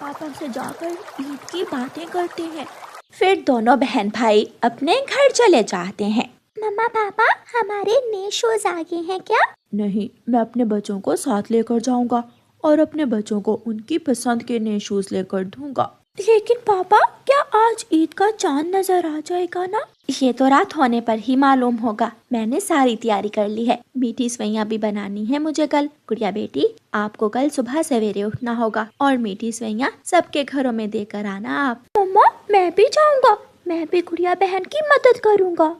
पापा से जाकर ईद की बातें करते हैं। फिर दोनों बहन भाई अपने घर चले जाते हैं। मम्मा पापा, हमारे नए शूज आ गए हैं क्या? नहीं, मैं अपने बच्चों को साथ लेकर जाऊंगा और अपने बच्चों को उनकी पसंद के नए शूज लेकर दूंगा। लेकिन पापा, क्या आज ईद का चांद नजर आ जाएगा ना? ये तो रात होने पर ही मालूम होगा। मैंने सारी तैयारी कर ली है। मीठी सवैयां भी बनानी है मुझे कल। गुड़िया बेटी, आपको कल सुबह सवेरे उठना होगा और मीठी सवैयां सबके घरों में देकर आना आप। मम्मा, मैं भी जाऊंगा। मैं भी गुड़िया बहन की मदद करूंगा।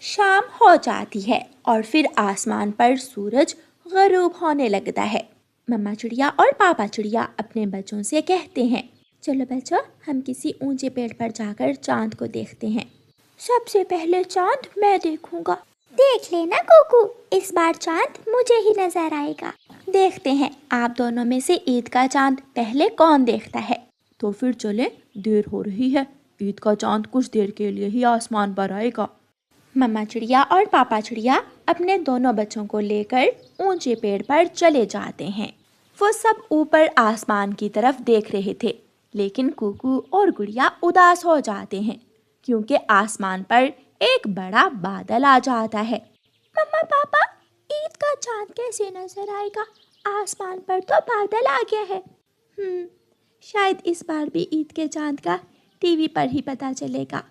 शाम हो जाती है और फिर आसमान पर सूरज गरूब होने लगता है। मम्मा चिड़िया और पापा चिड़िया अपने बच्चों से कहते हैं, चलो बच्चों, हम किसी ऊंचे पेड़ पर जाकर चांद को देखते हैं। सबसे पहले चांद मैं देखूंगा। देख लेना कुकू, इस बार चांद मुझे ही नजर आएगा। देखते हैं आप दोनों में से ईद का चांद पहले कौन देखता है। तो फिर चले, देर हो रही है। ईद का चांद कुछ देर के लिए ही आसमान पर आएगा। मम्मा चिड़िया और पापा चिड़िया अपने दोनों बच्चों को लेकर ऊंचे पेड़ पर चले जाते हैं। वो सब ऊपर आसमान की तरफ देख रहे थे, लेकिन कुकू और गुड़िया उदास हो जाते हैं क्योंकि आसमान पर एक बड़ा बादल आ जाता है। मम्मा पापा, ईद का चांद कैसे नजर आएगा? आसमान पर तो बादल आ गया है। शायद इस बार भी ईद के चांद का टीवी पर ही पता चलेगा।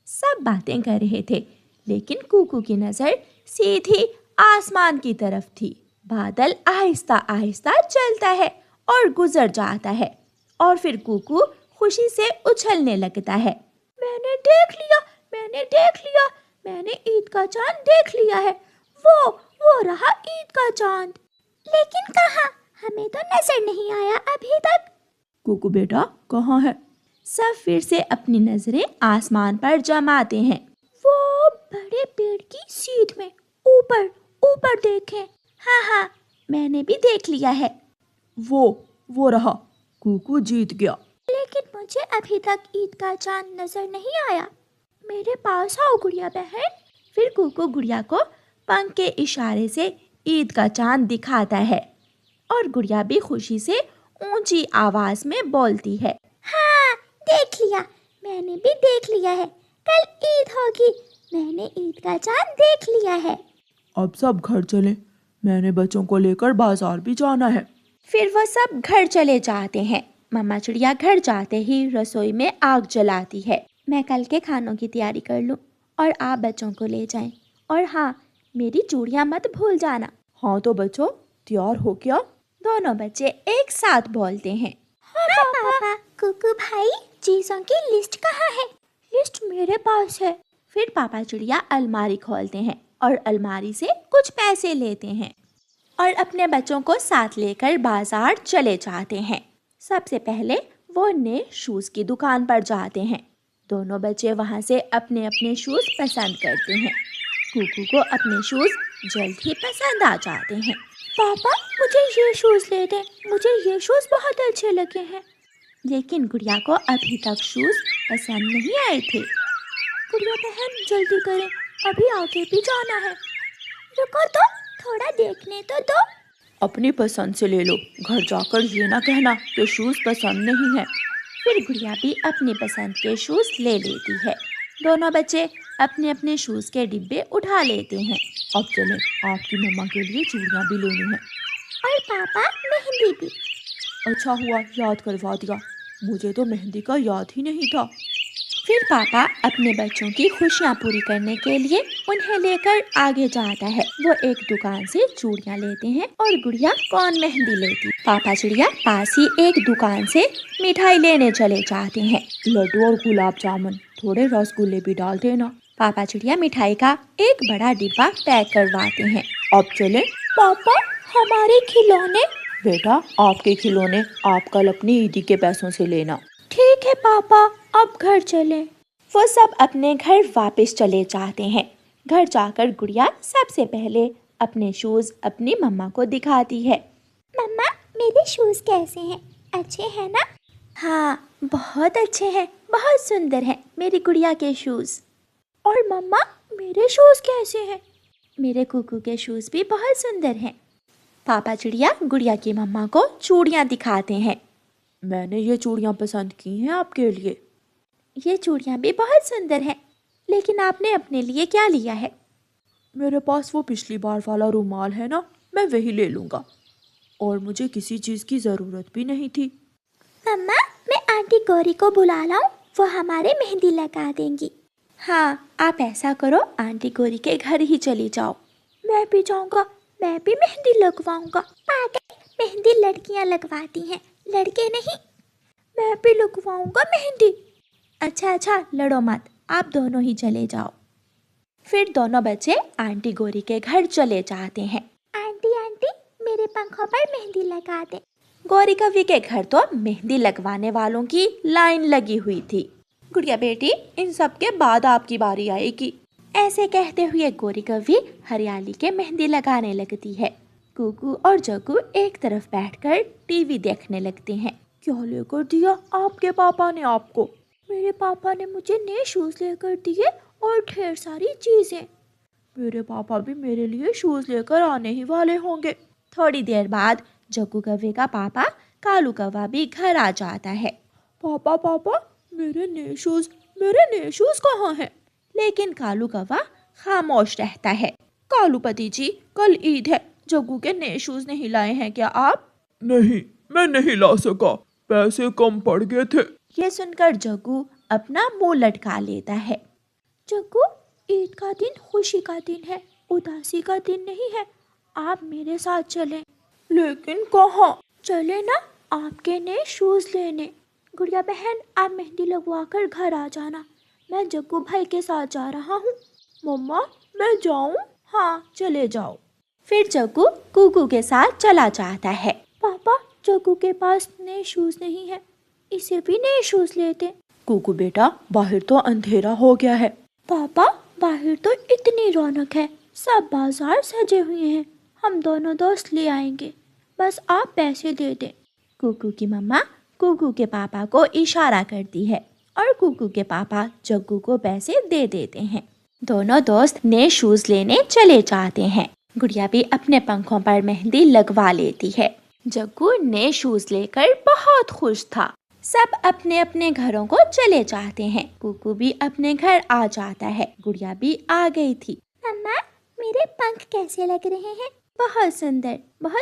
सब बातें कर रहे थे, लेकिन कुकू की नजर सीधी आसमान की तरफ थी। बादल आहिस्ता आहिस्ता चलता है और गुजर जाता है और फिर कुकू खुशी से उछलने लगता है। मैंने देख लिया, मैंने देख लिया, मैंने ईद का चांद देख लिया है। वो रहा ईद का चांद। लेकिन कहाँ? हमें तो नजर नहीं आया अभी तक। कुकू बेटा, कहाँ है? सब फिर से अपनी नजरें आसमान पर जमाते हैं। वो बड़े पेड़ की सीध में ऊपर ऊपर देखें। हाँ, मैंने भी देख लिया है। वो रहा। कुकू जीत गया। लेकिन मुझे अभी तक ईद का चांद नजर नहीं आया। मेरे पास आओ गुड़िया बहन। फिर कुकू गुड़िया को पंख के इशारे से ईद का चांद दिखाता है और गुड़िया भी खुशी से ऊंची आवाज में बोलती है, हाँ, देख लिया, मैंने भी देख लिया है। कल ईद होगी, मैंने ईद का चांद देख लिया है। अब सब घर चले, मैंने बच्चों को लेकर बाजार भी जाना है। फिर वो सब घर चले जाते हैं। मम्मा चिड़िया घर जाते ही रसोई में आग जलाती है। मैं कल के खानों की तैयारी कर लूं और आप बच्चों को ले जाएं। और हाँ, मेरी चूड़ियां मत भूल जाना। हाँ तो बच्चों, तैयार हो क्या? दोनों बच्चे एक साथ बोलते हैं, हाँ पापा। कुकू भाई, चीजों की लिस्ट कहाँ है? लिस्ट मेरे पास है। फिर पापा चिड़िया अलमारी खोलते हैं और अलमारी से कुछ पैसे लेते हैं और अपने बच्चों को साथ लेकर बाजार चले जाते हैं। सबसे पहले वो नए शूज की दुकान पर जाते हैं। दोनों बच्चे वहां से अपने अपने शूज पसंद करते हैं। कुकू को अपने शूज जल्द ही पसंद आ जाते हैं। पापा, मुझे ये शूज ले दें, मुझे ये शूज बहुत अच्छे लगे हैं। लेकिन गुड़िया को अभी तक शूज पसंद नहीं आए थे। गुड़िया बहन, जल्दी करें, अभी आगे भी जाना है। रुको तो, थोड़ा देखने तो दो। अपनी पसंद से ले लो, घर जाकर ये ना कहना कि शूज पसंद नहीं है। फिर गुड़िया भी अपनी पसंद के शूज ले लेती है। दोनों बच्चे अपने अपने शूज के डिब्बे उठा लेते हैं। अब चले, आपकी मम्मा के लिए चूड़ियाँ भी लेनी है और पापा मेहंदी भी। अच्छा हुआ याद करवा दिया, मुझे तो मेहंदी का याद ही नहीं था। फिर पापा अपने बच्चों की खुशियाँ पूरी करने के लिए उन्हें लेकर आगे जाता है। वो एक दुकान से चूड़ियाँ लेते हैं और गुड़िया कौन मेहंदी लेती। पापा चिड़िया पास ही एक दुकान से मिठाई लेने चले जाते हैं। लड्डू और गुलाब जामुन, थोड़े रसगुल्ले भी डाल देना। पापा चिड़िया मिठाई का एक बड़ा डिब्बा पैक करवाते हैं। अब चले। पापा, हमारे खिलौने। बेटा, आपके खिलौने आप कल अपनी ईदी के पैसों से लेना। ठीक है पापा, अब घर चलें। वो सब अपने घर वापस चले जाते हैं। घर जाकर गुड़िया सबसे पहले अपने शूज अपनी मम्मा को दिखाती है। मम्मा, मेरे शूज कैसे हैं? अच्छे हैं ना? हाँ, बहुत अच्छे हैं, बहुत सुंदर हैं मेरी गुड़िया के शूज। और मम्मा, मेरे शूज कैसे हैं? मेरे कुकू के शूज भी बहुत सुंदर हैं। पापा चिड़िया गुड़िया की मम्मा को चूड़ियाँ दिखाते हैं। मैंने ये चूड़ियाँ पसंद की हैं आपके लिए। ये चूड़ियाँ भी बहुत सुंदर हैं, लेकिन आपने अपने लिए क्या लिया है? मेरे पास वो पिछली बार वाला रुमाल है ना, मैं वही ले लूँगा। और मुझे किसी चीज़ की ज़रूरत भी नहीं थी। मम्मा, मैं आंटी गौरी को बुला लाऊं, वो हमारे मेहंदी लगा देंगी। हाँ, आप ऐसा करो, आंटी गौरी के घर ही चली जाओ। मैं भी जाऊँगा, मैं भी मेहंदी लगवाऊँगा। पागल, मेहंदी लड़कियां लगवाती हैं, लड़के नहीं। मैं भी लगवाऊँगा मेहंदी। अच्छा, लड़ो मत, आप दोनों ही चले जाओ। फिर दोनों बच्चे आंटी गौरी के घर चले जाते हैं। आंटी, मेरे पंखों पर मेहंदी लगा दे। गौरी कव्वी के घर तो मेहंदी लगवाने वालों की लाइन लगी हुई थी। गुड़िया बेटी, इन सब के बाद आपकी बारी आएगी। ऐसे कहते हुए गौरी कव्वी हरियाली के मेहंदी लगाने लगती है। कुकू और जग्गू एक तरफ बैठकर टीवी देखने लगते हैं। क्या लेकर दिया आपके पापा ने आपको? मेरे पापा ने मुझे नए शूज लेकर दिए और ढेर सारी चीजें। मेरे पापा भी मेरे लिए शूज लेकर आने ही वाले होंगे। थोड़ी देर बाद जग्गू कव्वे का पापा कालू कौवा भी घर आ जाता है। पापा, मेरे नए शूज कहाँ हैं? लेकिन कालू कौवा खामोश रहता है। कालूपति जी, कल ईद है, जग्गू के नए शूज नहीं लाए हैं क्या आप? नहीं, मैं नहीं ला सका, पैसे कम पड़ गए थे। ये सुनकर जग्गू अपना मुंह लटका लेता है। जग्गू, ईद का दिन खुशी का दिन है, उदासी का दिन नहीं है। आप मेरे साथ चलें। लेकिन कहाँ? चले ना, आपके नए शूज लेने। गुड़िया बहन, आप मेहंदी लगवा कर घर आ जाना, मैं जग्गू भाई के साथ जा रहा हूँ। मम्मा, मैं जाऊँ? हाँ, चले जाओ। फिर जग्गू कुकू के साथ चला जाता है। पापा, जग्गू के पास नए शूज नहीं है, इसे भी नए शूज लेते। कुकू बेटा, बाहर तो अंधेरा हो गया है। पापा, बाहर तो इतनी रौनक है, सब बाजार सजे हुए हैं, हम दोनों दोस्त ले आएंगे, बस आप पैसे दे दें। कुकू की मम्मा कुकू के पापा को इशारा करती है और कुकू के पापा जग्गू को पैसे दे देते हैं। दोनों दोस्त नए शूज लेने चले जाते हैं। गुड़िया भी अपने पंखों पर मेहंदी लगवा लेती है। जग्गू नए शूज लेकर बहुत खुश था। सब अपने अपने घरों को चले जाते हैं। कुकू भी अपने घर आ जाता है। गुड़िया भी आ गई थी। मम्मा, मेरे पंख कैसे लग रहे हैं? बहुत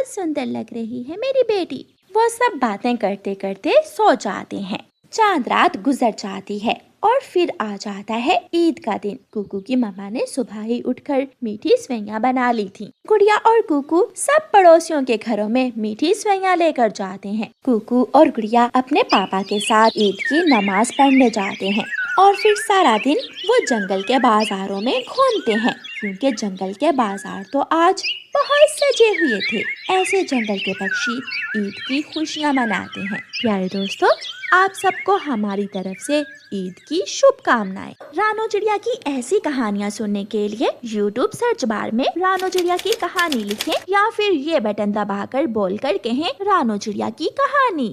सुंदर लग रही है मेरी बेटी। वो सब बातें करते करते सो जाते हैं। चांद रात गुजर जाती है और फिर आ जाता है ईद का दिन। कुकू की मम्मा ने सुबह ही उठकर मीठी सेवइयां बना ली थी। गुड़िया और कुकू सब पड़ोसियों के घरों में मीठी सेवइयां लेकर जाते हैं। कुकू और गुड़िया अपने पापा के साथ ईद की नमाज पढ़ने जाते हैं और फिर सारा दिन वो जंगल के बाजारों में घूमते हैं, क्योंकि जंगल के बाजार तो आज बहुत सजे हुए थे। ऐसे जंगल के पक्षी ईद की खुशियाँ मनाते हैं। प्यारे दोस्तों, आप सबको हमारी तरफ से ईद की शुभकामनाएं। रानो चिड़िया की ऐसी कहानियाँ सुनने के लिए YouTube सर्च बार में रानो चिड़िया की कहानी लिखें या फिर ये बटन दबाकर बोलकर कहें रानो चिड़िया की कहानी।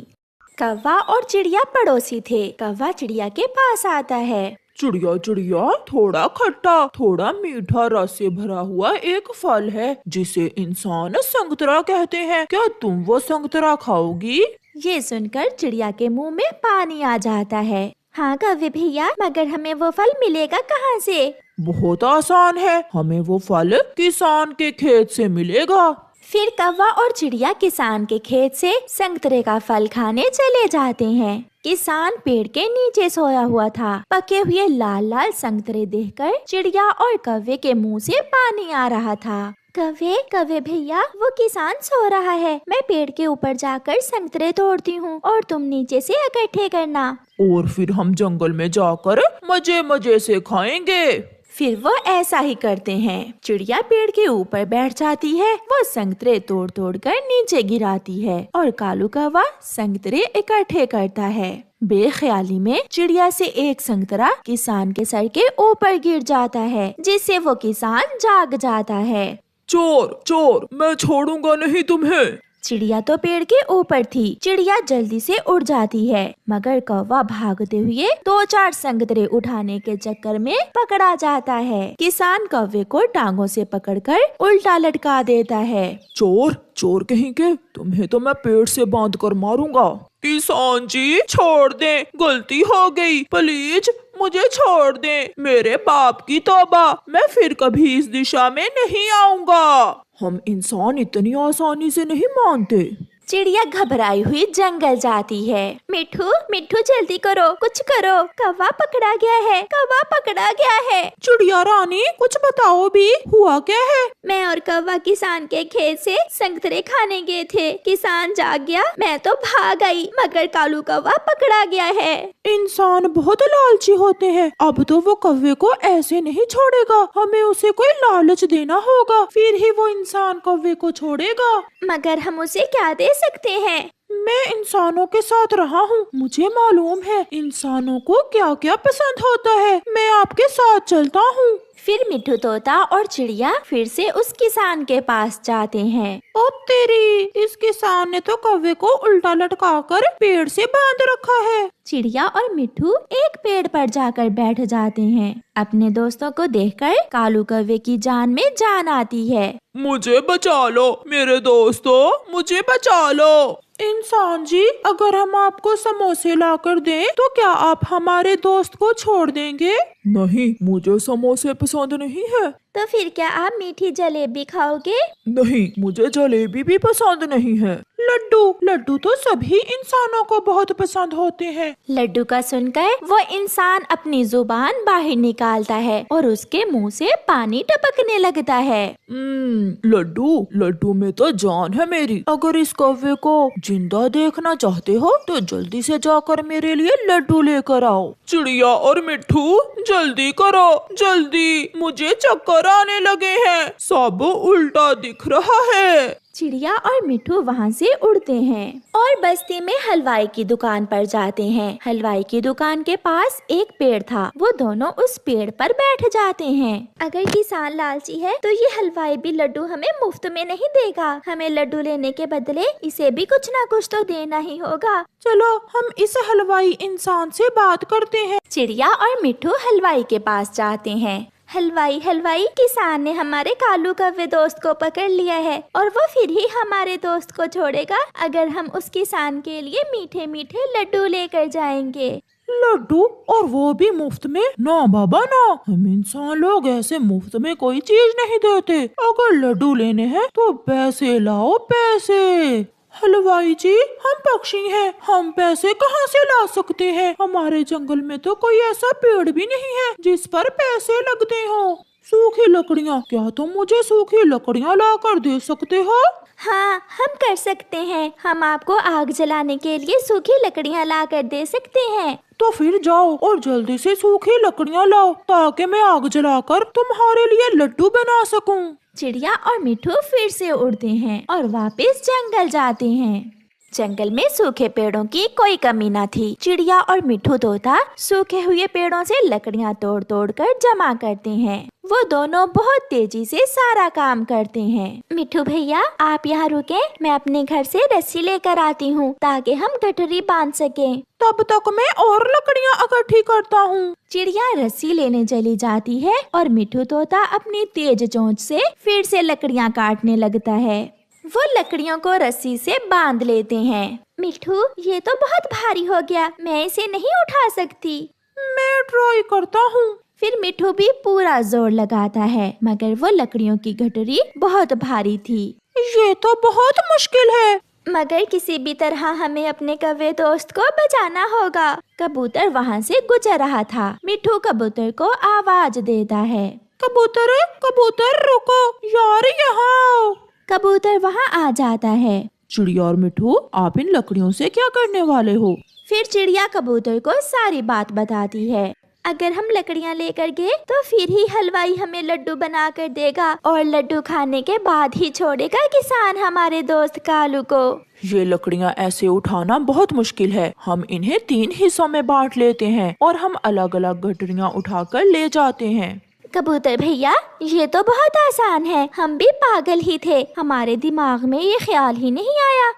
कौवा और चिड़िया पड़ोसी थे। कौवा चिड़िया के पास आता है। चिड़िया चिड़िया, थोड़ा खट्टा थोड़ा मीठा रस से भरा हुआ एक फल है जिसे इंसान संतरा कहते हैं, क्या तुम वो संतरा खाओगी? ये सुनकर चिड़िया के मुंह में पानी आ जाता है। हाँ कौवे भैया, मगर हमें वो फल मिलेगा कहाँ से? बहुत आसान है, हमें वो फल किसान के खेत से मिलेगा। फिर कौवा और चिड़िया किसान के खेत से संतरे का फल खाने चले जाते हैं। किसान पेड़ के नीचे सोया हुआ था। पके हुए लाल लाल संतरे देखकर चिड़िया और कौवे के मुंह से पानी आ रहा था। कौवे भैया, वो किसान सो रहा है, मैं पेड़ के ऊपर जाकर संतरे तोड़ती हूँ और तुम नीचे से इकट्ठे करना। और फिर हम जंगल में जाकर मजे मजे से खाएंगे। फिर वो ऐसा ही करते हैं। चिड़िया पेड़ के ऊपर बैठ जाती है, वो संतरे तोड़ तोड़ कर नीचे गिराती है और कालू कौवा संतरे इकट्ठे करता है। बेख्याली में चिड़िया से एक संतरा किसान के सर के ऊपर गिर जाता है, जिससे वो किसान जाग जाता है। चोर चोर, मैं छोड़ूंगा नहीं तुम्हें। चिड़िया तो पेड़ के ऊपर थी। चिड़िया जल्दी से उड़ जाती है, मगर कौवा भागते हुए 2-4 संतरे उठाने के चक्कर में पकड़ा जाता है। किसान कौवे को टांगों से पकड़कर उल्टा लटका देता है। चोर चोर कहीं के, तुम्हें तो मैं पेड़ से बांध कर मारूंगा। किसान जी छोड़ दें, गलती हो गई, प्लीज मुझे छोड़ दें। मेरे बाप की तौबा, मैं फिर कभी इस दिशा में नहीं आऊंगा। हम इंसान इतनी आसानी से नहीं मानते। चिड़िया घबराई हुई जंगल जाती है। मिठू मिठू जल्दी करो, कुछ करो, कौवा पकड़ा गया है, कौवा पकड़ा गया है। चिड़िया रानी कुछ बताओ भी, हुआ क्या है? मैं और कौवा किसान के खेत से संतरे खाने गए थे। किसान जाग गया, मैं तो भाग आई, मगर कालू कौवा पकड़ा गया है। इंसान बहुत लालची होते हैं। अब तो वो कौवे को ऐसे नहीं छोड़ेगा, हमें उसे कोई लालच देना होगा, फिर ही वो इंसान कौवे को छोड़ेगा। मगर हम उसे क्या दे सकते हैं? मैं इंसानों के साथ रहा हूँ, मुझे मालूम है इंसानों को क्या क्या पसंद होता है। मैं आपके साथ चलता हूँ। फिर मिठू तोता और चिड़िया फिर से उस किसान के पास जाते हैं। ओ तेरी, इस किसान ने तो कौवे को उल्टा लटकाकर पेड़ से बांध रखा है। चिड़िया और मिठू एक पेड़ पर जाकर बैठ जाते हैं। अपने दोस्तों को देखकर कालू कौवे की जान में जान आती है। मुझे बचा लो मेरे दोस्तों, मुझे बचा लो। इंसान जी, अगर हम आपको समोसे लाकर दें तो क्या आप हमारे दोस्त को छोड़ देंगे? नहीं, मुझे समोसे पसंद नहीं है। तो फिर क्या आप मीठी जलेबी खाओगे? नहीं, मुझे जलेबी भी पसंद नहीं है। लड्डू, लड्डू तो सभी इंसानों को बहुत पसंद होते हैं। लड्डू का सुनकर वो इंसान अपनी जुबान बाहर निकालता है और उसके मुंह से पानी टपकने लगता है। लड्डू, लड्डू में तो जान है मेरी। अगर इस कौवे को जिंदा देखना चाहते हो तो जल्दी से जाकर मेरे लिए लड्डू लेकर आओ। चिड़िया और मिट्ठू जल्दी करो, जल्दी, मुझे चक्कर आने लगे हैं, सब उल्टा दिख रहा है। चिड़िया और मिठू वहाँ से उड़ते हैं और बस्ती में हलवाई की दुकान पर जाते हैं। हलवाई की दुकान के पास एक पेड़ था, वो दोनों उस पेड़ पर बैठ जाते हैं। अगर किसान लालची है तो ये हलवाई भी लड्डू हमें मुफ्त में नहीं देगा, हमें लड्डू लेने के बदले इसे भी कुछ ना कुछ तो देना ही होगा। चलो हम इस हलवाई इंसान से बात करते हैं। चिड़िया और मिठू हलवाई के पास जाते हैं। हलवाई हलवाई, किसान ने हमारे कालू कौवे दोस्त को पकड़ लिया है और वो फिर ही हमारे दोस्त को छोड़ेगा अगर हम उस किसान के लिए मीठे मीठे लड्डू लेकर जाएंगे। लड्डू, और वो भी मुफ्त में? ना बाबा ना, हम इंसान लोग ऐसे मुफ्त में कोई चीज नहीं देते। अगर लड्डू लेने हैं तो पैसे लाओ, पैसे। हलवाई जी, हम पक्षी हैं, हम पैसे कहाँ से ला सकते हैं? हमारे जंगल में तो कोई ऐसा पेड़ भी नहीं है जिस पर पैसे लगते हो। सूखी लकड़ियाँ, क्या तुम मुझे सूखी लकड़ियाँ ला कर दे सकते हो? हाँ, हम कर सकते हैं। हम आपको आग जलाने के लिए सूखी लकड़ियाँ ला कर दे सकते हैं। तो फिर जाओ और जल्दी से सूखी लकड़ियाँ लाओ ताकि मैं आग जलाकर तुम्हारे लिए लड्डू बना सकूं। चिड़िया और मिठू फिर से उड़ते हैं और वापस जंगल जाते हैं। जंगल में सूखे पेड़ों की कोई कमी न थी। चिड़िया और मिठू तोता सूखे हुए पेड़ों से लकड़ियाँ तोड़ तोड़ कर जमा करते हैं। वो दोनों बहुत तेजी से सारा काम करते हैं। मिठू भैया, आप यहाँ रुके, मैं अपने घर से रस्सी लेकर आती हूँ ताकि हम गठरी बांध सकें। तब तक मैं और लकड़ियाँ इकट्ठी करता हूँ। चिड़िया रस्सी लेने चली जाती है और मिठू तोता अपनी तेज चोंच से फिर से लकड़ियाँ काटने लगता है। वो लकड़ियों को रस्सी से बांध लेते हैं। मिठू, ये तो बहुत भारी हो गया, मैं इसे नहीं उठा सकती। मैं ट्राई करता हूँ। फिर मिठू भी पूरा जोर लगाता है, मगर वो लकड़ियों की गठरी बहुत भारी थी। ये तो बहुत मुश्किल है, मगर किसी भी तरह हमें अपने कौवे दोस्त को बचाना होगा। कबूतर वहाँ से गुजर रहा था। मिठू कबूतर को आवाज देता है, कबूतर, कबूतर रुको यार, यहाँ आओ। कबूतर वहाँ आ जाता है। चिड़िया और मिठू, आप इन लकड़ियों से क्या करने वाले हो? फिर चिड़िया कबूतर को सारी बात बताती है। अगर हम लकड़ियाँ लेकर गए तो फिर ही हलवाई हमें लड्डू बना कर देगा और लड्डू खाने के बाद ही छोड़ेगा किसान हमारे दोस्त कालू को। ये लकड़ियाँ ऐसे उठाना बहुत मुश्किल है। हम इन्हें 3 हिस्सों में बांट लेते हैं और हम अलग अलग गठरियाँ उठाकर ले जाते हैं। कबूतर भैया, ये तो बहुत आसान है, हम भी पागल ही थे, हमारे दिमाग में ये ख्याल ही नहीं आया।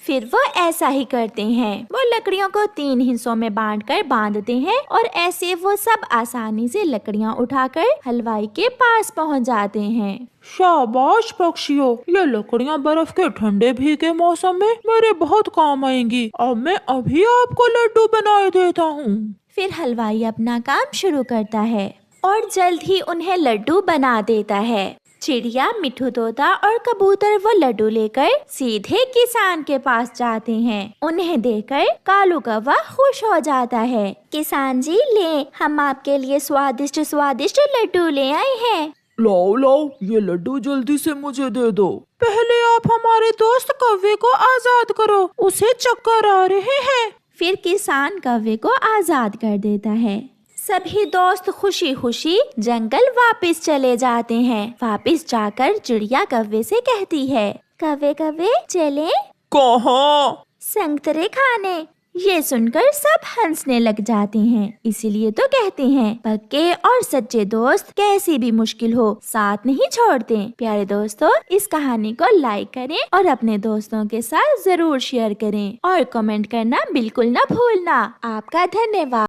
फिर वो ऐसा ही करते हैं। वो लकड़ियों को 3 हिस्सों में बांटकर बांधते हैं और ऐसे वो सब आसानी से लकड़ियाँ उठाकर हलवाई के पास पहुंच जाते हैं। शाबाश पक्षियों, ये लकड़ियाँ बर्फ के ठंडे भीगे मौसम में मेरे बहुत काम आएंगी। अब मैं अभी आपको लड्डू बनाए देता हूँ। फिर हलवाई अपना काम शुरू करता है और जल्द ही उन्हें लड्डू बना देता है। चिड़िया, मिट्ठू तोता और कबूतर वो लड्डू लेकर सीधे किसान के पास जाते हैं। उन्हें देखकर कालू कौवा खुश हो जाता है। किसान जी, ले, हम आपके लिए स्वादिष्ट स्वादिष्ट लड्डू ले आए हैं। लाओ लाओ, ये लड्डू जल्दी से मुझे दे दो। पहले आप हमारे दोस्त कौवे को आजाद करो, उसे चक्कर आ रहे हैं। फिर किसान कौवे को आजाद कर देता है। सभी दोस्त खुशी खुशी जंगल वापस चले जाते हैं। वापस जाकर चिड़िया कौवे से कहती है, कौवे कौवे चले? कहाँ? संतरे खाने। ये सुनकर सब हंसने लग जाते हैं। इसीलिए तो कहते हैं, पक्के और सच्चे दोस्त कैसी भी मुश्किल हो साथ नहीं छोड़ते। प्यारे दोस्तों, इस कहानी को लाइक करें और अपने दोस्तों के साथ जरूर शेयर करें और कमेंट करना बिल्कुल न भूलना। आपका धन्यवाद।